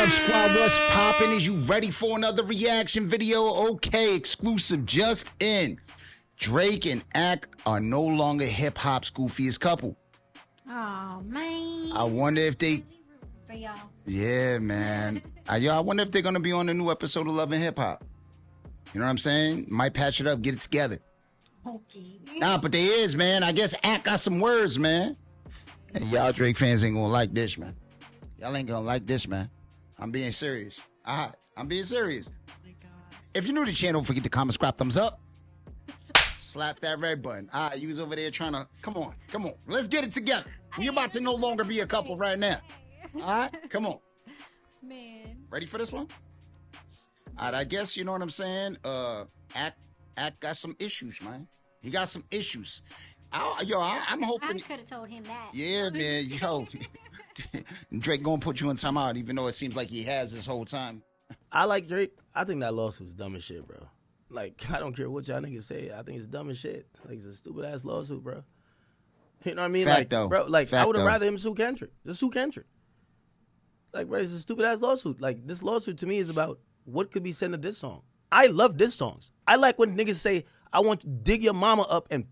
up, squad? What's poppin'? Is you ready for another reaction video? Okay, exclusive just in. Drake and Ak are no longer hip-hop's goofiest couple. Oh, man. I wonder if they... For y'all. Yeah, man. I wonder if they're going to be on the new episode of Love and Hip Hop. You know what I'm saying? Might patch it up, get it together. Okay. Nah, but they is, man. I guess Ak got some words, man. And y'all Drake fans ain't going to like this, man. Y'all ain't going to like this, man. I'm being serious. I'm being serious. Oh my God. If you're new to the channel, don't forget to comment, subscribe, thumbs up. Slap that red button. You was over there trying to... Come on. Let's get it together. We're about to no longer be a couple right now. All right? Come on. Man. Ready for this one? All right, I guess, you know what I'm saying? Ak got some issues, man. He got some issues. I'm hoping... I could have told him that. Yeah, man. Yo, Drake gonna put you in timeout, even though it seems like he has this whole time. I like Drake. I think that lawsuit's dumb as shit, bro. Like, I don't care what y'all niggas say. I think it's dumb as shit. Like, it's a stupid-ass lawsuit, bro. You know what I mean? Fact, like, though. bro, like, Fact, I would have though. rather him sue Kendrick. Just sue Kendrick. Like, bro, it's a stupid-ass lawsuit. Like, this lawsuit to me is about what could be said in this song. I love diss songs. I like when niggas say, I want to dig your mama up and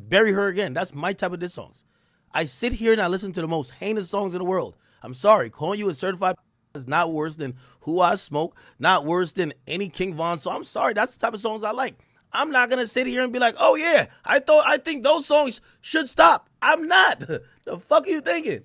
bury her again. That's my type of diss songs. I sit here and I listen to the most heinous songs in the world. I'm sorry, calling you a certified is not worse than Who I Smoke, not worse than any King Von. So I'm sorry, that's the type of songs I like. I'm not gonna sit here and be like, oh yeah, I think those songs should stop. I'm not. The fuck are you thinking?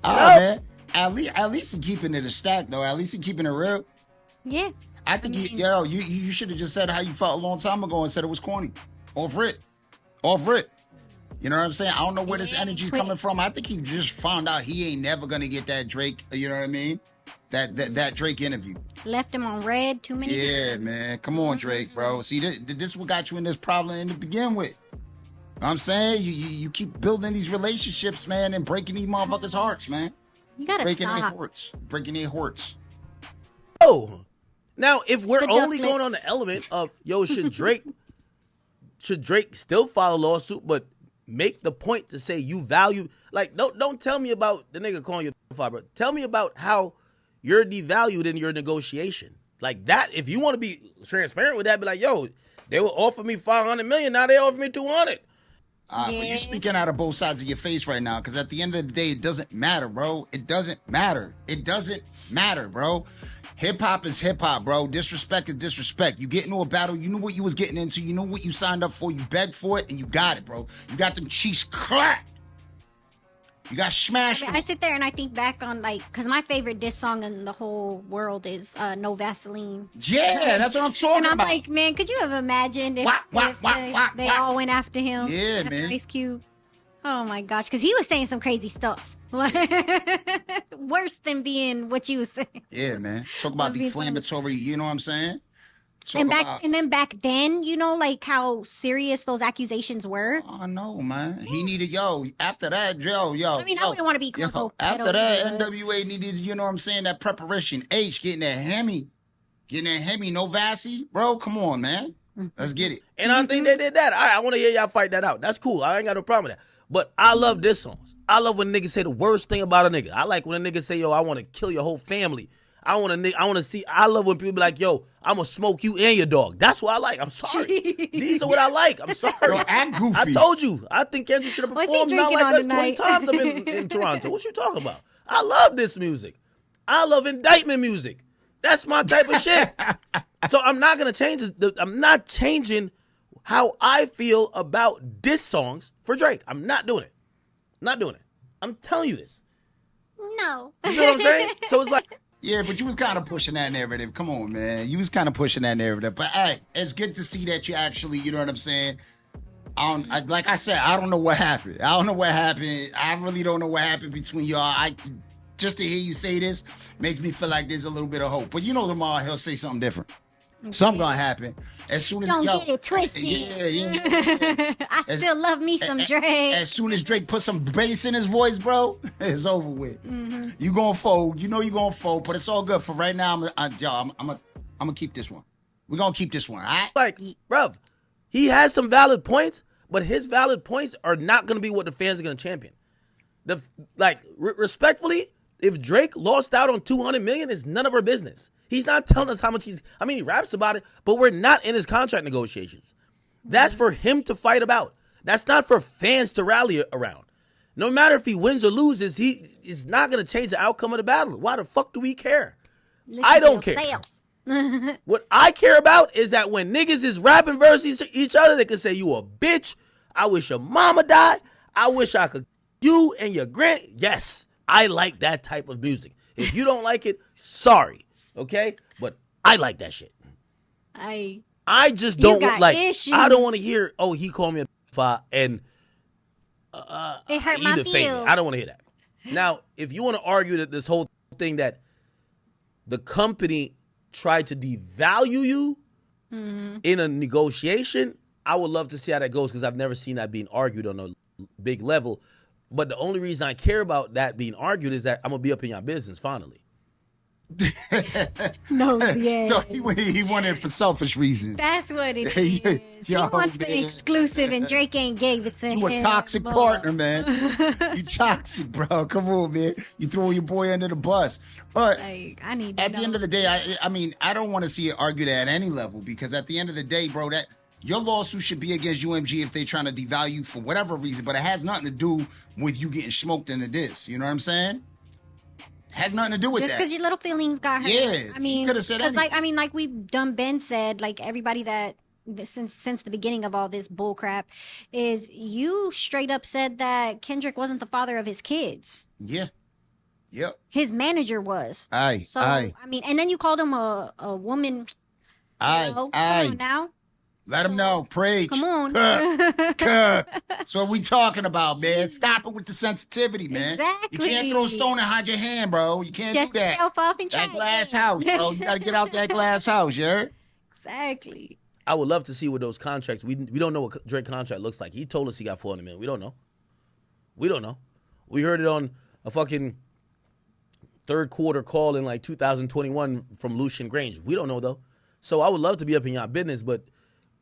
Man. At least he keeping it a stack, though. At least he keeping it real. Yeah. I think, you should have just said how you felt a long time ago and said it was corny. Off rip. You know what I'm saying? I don't know where this energy's coming from. I think he just found out he ain't never going to get that Drake, you know what I mean? That Drake interview. Left him on red too many times. Yeah, man. Come on, Drake, bro. See, this is what got you in this problem to begin with. You know what I'm saying? You keep building these relationships, man, and breaking these motherfuckers' hearts, man. You gotta breaking stop. Breaking their hearts. Oh, now if we're the only duck going on lips. the element of should Drake still file a lawsuit, but make the point to say you value, like, don't tell me about the nigga calling you a bro. Tell me about how you're devalued in your negotiation. Like that, if you want to be transparent with that, be like, yo, they will offer me $500 million, now they offer me 200. But you're speaking out of both sides of your face right now, because at the end of the day, it doesn't matter, bro. It doesn't matter, bro. Hip-hop is hip-hop, bro. Disrespect is disrespect. You get into a battle, you knew what you was getting into, you know what you signed up for, you begged for it, and you got it, bro. You got them cheeks clapped. You got smashed. I sit there and I think back on, like, because my favorite diss song in the whole world is No Vaseline. Yeah, that's what I'm talking And I'm about. like, man, could you have imagined if, they all went after him? Yeah, After man. Ice Cube. Oh my gosh, because he was saying some crazy stuff. Worse than being what you was saying. Yeah, man. Talk about the inflammatory, you know what I'm saying? And then back then, you know, like how serious those accusations were. Oh, no, man. He needed, after that, I mean, I wouldn't want to be after that, NWA needed, you know what I'm saying, that preparation. Getting that Hemi, no Vassy. Bro, come on, man. Let's get it. And I think they did that. I want to hear y'all fight that out. That's cool. I ain't got no problem with that. But I love diss songs. I love when niggas say the worst thing about a nigga. I like when a nigga say, yo, I want to kill your whole family. I love when people be like, yo, I'm going to smoke you and your dog. That's what I like. I'm sorry. These are what I like. I'm sorry. Yo, act goofy. I told you. I think Kendrick should have performed not like this 20 times I've been in Toronto. What you talking about? I love this music. I love indictment music. That's my type of shit. So I'm not going to change this. I'm not changing how I feel about diss songs for Drake. I'm not doing it. Not doing it. I'm telling you this. No. You know what I'm saying? So it's like... Yeah, but you was kind of pushing that narrative. Come on, man. You was kind of pushing that narrative. But, hey, it's good to see that you actually, you know what I'm saying? Like I said, I don't know what happened. I really don't know what happened between y'all. Just to hear you say this makes me feel like there's a little bit of hope. But you know tomorrow he'll say something different. Something gonna happen. As soon as Don't get it twisted. Yeah. I still love me some Drake. As soon as Drake puts some bass in his voice, bro, it's over with. You gonna fold. You know you gonna fold, but it's all good. For right now, I'm gonna keep this one. We're gonna keep this one, all right? Like, bruv, he has some valid points, but his valid points are not gonna be what the fans are gonna champion. Respectfully, If Drake lost out on $200 million, it's none of our business. He's not telling us how much he raps about it, but we're not in his contract negotiations. That's for him to fight about. That's not for fans to rally around. No matter if he wins or loses, he is not going to change the outcome of the battle. Why the fuck do we care? I don't care. What I care about is that when niggas is rapping versus each other, they can say, you a bitch. I wish your mama died. I wish I could you and your grand. Yes, I like that type of music. If you don't like it, sorry. Okay? But I like that shit. I just don't like issues. I don't want to hear, oh, he called me a and it hurt my feelings. I don't want to hear that. Now, if you want to argue that this whole thing that the company tried to devalue you in a negotiation, I would love to see how that goes because I've never seen that being argued on a big level. But the only reason I care about that being argued is that I'm going to be up in your business finally. No, yeah. So he wanted it for selfish reasons. That's what it is. He wants the exclusive, and Drake ain't gave it to him. You a toxic partner, man. You toxic, bro. Come on, man. You throw your boy under the bus. But I need to at the end of the day, I don't want to see it argued at any level because at the end of the day, bro, that your lawsuit should be against UMG if they're trying to devalue for whatever reason, but it has nothing to do with you getting smoked into this. You know what I'm saying? Has nothing to do with just that. because your little feelings got hurt. Yeah, I mean, could have said anything. like we've done. Ben said, like everybody that since the beginning of all this bull crap, is you straight up said that Kendrick wasn't the father of his kids. Yeah. Yep. His manager was. Aye. So aye. I mean, and then you called him a woman. Aye. Come on now. Let him know. Preach. Come on. That's what we talking about, man. Stop it with the sensitivity, man. Exactly. You can't throw a stone and hide your hand, bro. You can't Just do that. yourself off and that glass house, bro. You got to get out that glass house, yeah? Exactly. I would love to see what those contracts. We don't know what Drake contract looks like. He told us he got $400 million. We don't know. We heard it on a fucking third quarter call in like 2021 from Lucian Grange. We don't know though. So I would love to be up in your business, but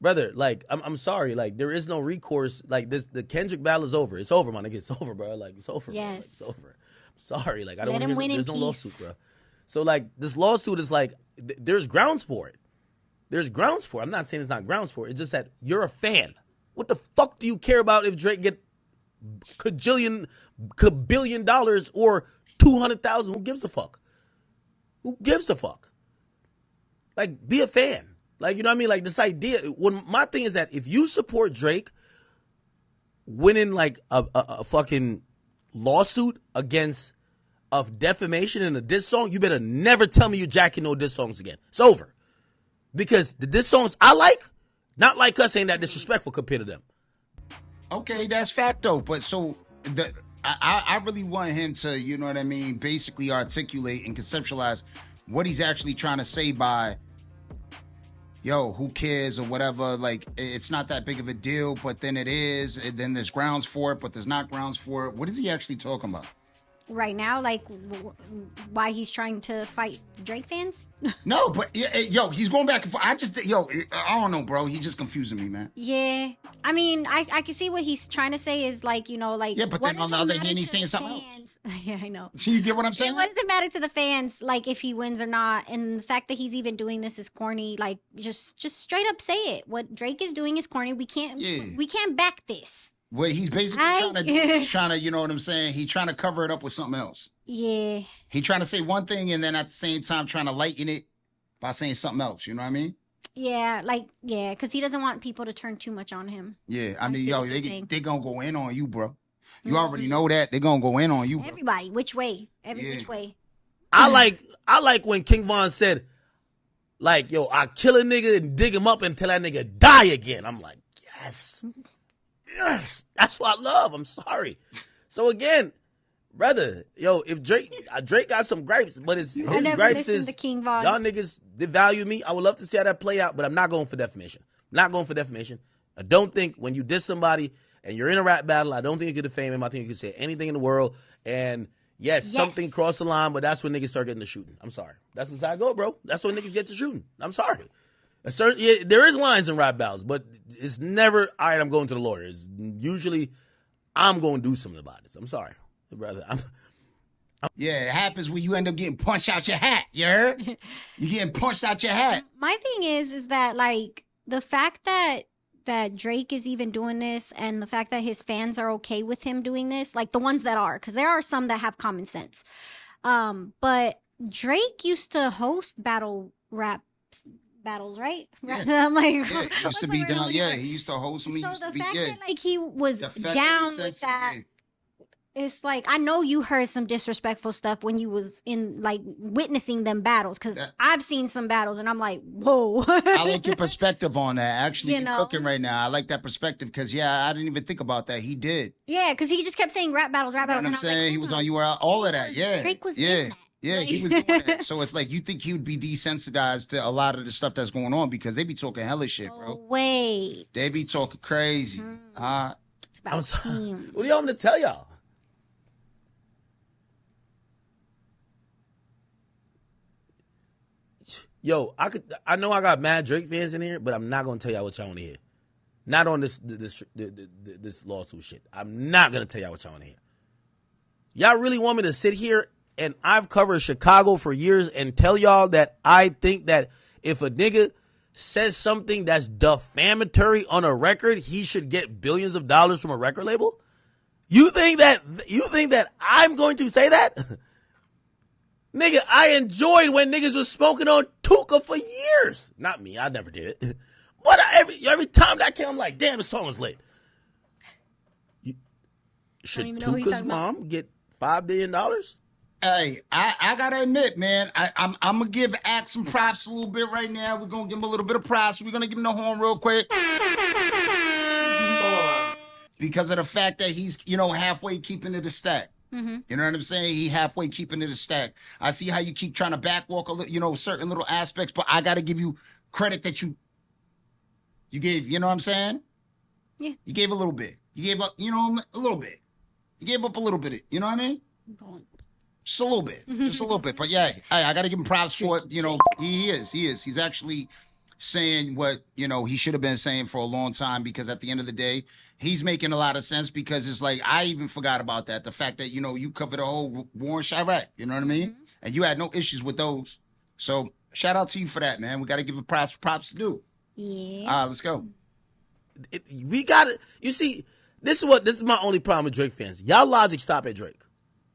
brother, like I'm sorry, like there is no recourse. Like this, the Kendrick battle is over. It's over, my nigga. It's over, bro. Like it's over. Yes, bro. Like, it's over. I'm sorry, like I don't want to hear. There's no peace. lawsuit, bro. So like this lawsuit is like there's grounds for it. There's grounds for it. I'm not saying it's not grounds for it. It's just that you're a fan. What the fuck do you care about if Drake get $1 billion or 200,000? Who gives a fuck? Who gives a fuck? Like, be a fan. Like, you know what I mean? Like, this idea. When my thing is that if you support Drake winning like a fucking lawsuit against of defamation in a diss song, you better never tell me you're jacking no diss songs again. It's over. Because the diss songs I like, not like us, ain't that disrespectful compared to them. Okay, that's fact though. But so I really want him to, you know what I mean, basically articulate and conceptualize what he's actually trying to say by, yo, who cares or whatever. Like, it's not that big of a deal, but then it is. And then there's grounds for it, but there's not grounds for it. What is he actually talking about? Right now, like why he's trying to fight Drake fans? No, but yo, he's going back and forth. I don't know, bro. He's just confusing me, man. Yeah, I mean, I can see what he's trying to say is like, you know, like, yeah, but then on the other hand, he's saying something else. Yeah, I know. So you get what I'm saying? What does it matter to the fans, like if he wins or not? And the fact that he's even doing this is corny. Like, just straight up say it. What Drake is doing is corny. We can't back this. What he's basically trying to do is he's trying to, you know what I'm saying? He's trying to cover it up with something else. Yeah. He's trying to say one thing and then at the same time trying to lighten it by saying something else. You know what I mean? Yeah, because he doesn't want people to turn too much on him. Yeah, I mean, yo, they going to go in on you, bro. You already know that. They're going to go in on you, bro. Everybody, which way? Which way. I like when King Von said, like, yo, I kill a nigga and dig him up until that nigga die again. I'm like, yes. Yes, that's what I love. I'm sorry. So again, brother, yo, if Drake got some gripes, but his gripes is King Von. Y'all niggas devalue me. I would love to see how that play out, but I'm not going for defamation. I don't think when you diss somebody and you're in a rap battle, I don't think you could defame him. I think you could say anything in the world. And yes, something crossed the line, but that's when niggas start getting to shooting. I'm sorry. That's just how I go, bro. That's when niggas get to shooting. I'm sorry. There is lines in rap battles, but it's never, all right, I'm going to the lawyers. Usually, I'm going to do something about it. I'm sorry, brother. Yeah, it happens when you end up getting punched out your hat. You heard? You getting punched out your hat. My thing is that like the fact that Drake is even doing this and the fact that his fans are okay with him doing this, like the ones that are, because there are some that have common sense. But Drake used to host rap battles, right? Yeah. I'm like, Yeah, he used to be down. Yeah, he used to host them. He so used the to be, fact yeah. that like he was The fact that he down said with so, that, yeah. it's like I know you heard some disrespectful stuff when you was in like witnessing them battles, because I've seen some battles and I'm like, whoa. I like your perspective on that. Actually, You you're know? cooking right now. I like that perspective because, yeah, I didn't even think about that. He did. Yeah, because he just kept saying rap battles, rap You know battles. what I'm and I was saying? like, He was hold on you all of that. Yeah. Drake was yeah. in that. Yeah, he was doing that. So it's like you think he would be desensitized to a lot of the stuff that's going on because they be talking hella shit, bro. Oh, wait. They be talking crazy. It's about team. What do y'all want me to tell y'all? Yo, I know I got mad Drake fans in here, but I'm not gonna tell y'all what y'all want to hear. Not on this lawsuit shit. I'm not gonna tell y'all what y'all want to hear. Y'all really want me to sit here and I've covered Chicago for years and tell y'all that I think that if a nigga says something that's defamatory on a record, he should get billions of dollars from a record label? You think that I'm going to say that? Nigga, I enjoyed when niggas was smoking on Tuka for years. Not me, I never did it. But every time that came, I'm like, damn, the song was lit. Should Tuka's mom get $5 billion? Hey, I gotta admit, man, I'm gonna give Act some props a little bit right now. We're gonna give him a little bit of props. We're gonna give him the horn real quick. Because of the fact that he's, halfway keeping it a stack. Mm-hmm. You know what I'm saying? He halfway keeping it a stack. I see how you keep trying to backwalk a little, certain little aspects, but I gotta give you credit that you gave, you know what I'm saying? Yeah. You gave a little bit. You gave up, a little bit. You gave up a little bit, you know what I mean? Just a little bit. Just a little bit. But yeah, I got to give him props for it. He is. He's actually saying what, he should have been saying for a long time, because at the end of the day, he's making a lot of sense, because it's like, I even forgot about that. The fact that, you covered the whole war in Chirac, you know what I mean? Mm-hmm. And you had no issues with those. So shout out to you for that, man. We got to give it props to do. Yeah. Let's go. We got it. You see, this is my only problem with Drake fans. Y'all logic stop at Drake.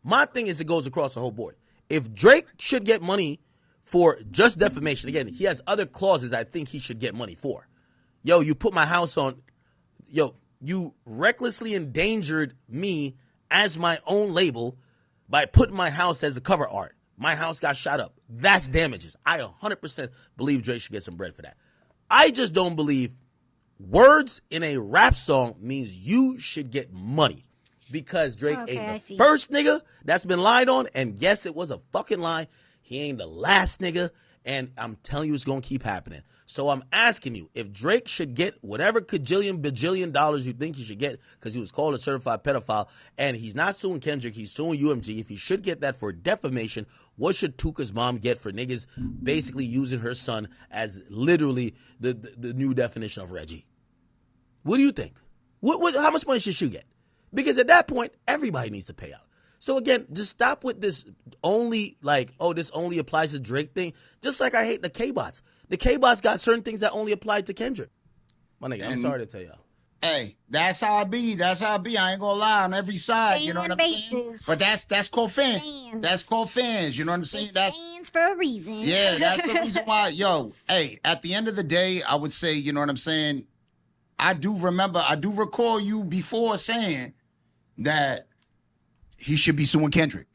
My thing is, it goes across the whole board. If Drake should get money for just defamation, again, he has other clauses I think he should get money for. Yo, you put my house on. Yo, you recklessly endangered me as my own label by putting my house as a cover art. My house got shot up. That's damages. I 100% believe Drake should get some bread for that. I just don't believe words in a rap song means you should get money. Because Drake ain't the first nigga that's been lied on. And yes, it was a fucking lie. He ain't the last nigga. And I'm telling you, it's going to keep happening. So I'm asking you, if Drake should get whatever bajillion dollars you think he should get, because he was called a certified pedophile, and he's not suing Kendrick, he's suing UMG. If he should get that for defamation, what should Tuka's mom get for niggas basically using her son as literally the new definition of Reggie? What do you think? How much money should she get? Because at that point, everybody needs to pay out. So again, just stop with this only this only applies to Drake thing. Just like I hate the K-Bots. The K-Bots got certain things that only apply to Kendrick. My nigga, I'm sorry to tell y'all. Hey, that's how I be. I ain't gonna lie, on every side. You know what I'm saying? But that's called fans. That's called fans. You know what I'm saying? That's fans for a reason. Yeah, that's the reason why. Yo, hey, at the end of the day, I would say, you know what I'm saying? I do recall you before saying that he should be suing Kendrick.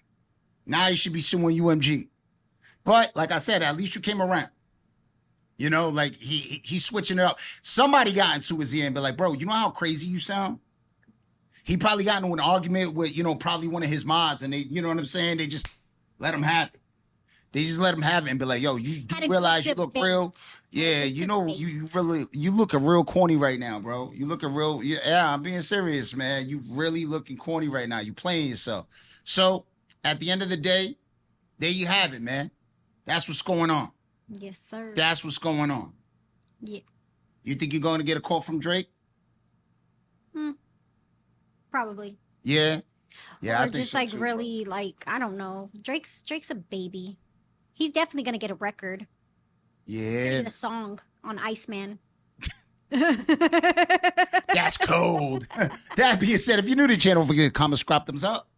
Now he should be suing UMG. But like I said, at least you came around. Like he's switching it up. Somebody got into his ear and be like, bro, you know how crazy you sound? He probably got into an argument with, probably one of his mods, and they, you know what I'm saying? They just let him have it. They just let him have it and be like, yo, you realize you look real? Yeah, you looking real corny right now, bro. You looking real, yeah, I'm being serious, man. You really looking corny right now. You playing yourself. So at the end of the day, there you have it, man. That's what's going on. Yes, sir. That's what's going on. Yeah. You think you're going to get a call from Drake? Probably. Yeah. Yeah, or I think just so like too, really like I don't know. Drake's a baby. He's definitely gonna get a record. I Yeah, mean, a song on Iceman. that's cold. That being said, if you're new to the channel, don't forget to comment, subscribe, thumbs up.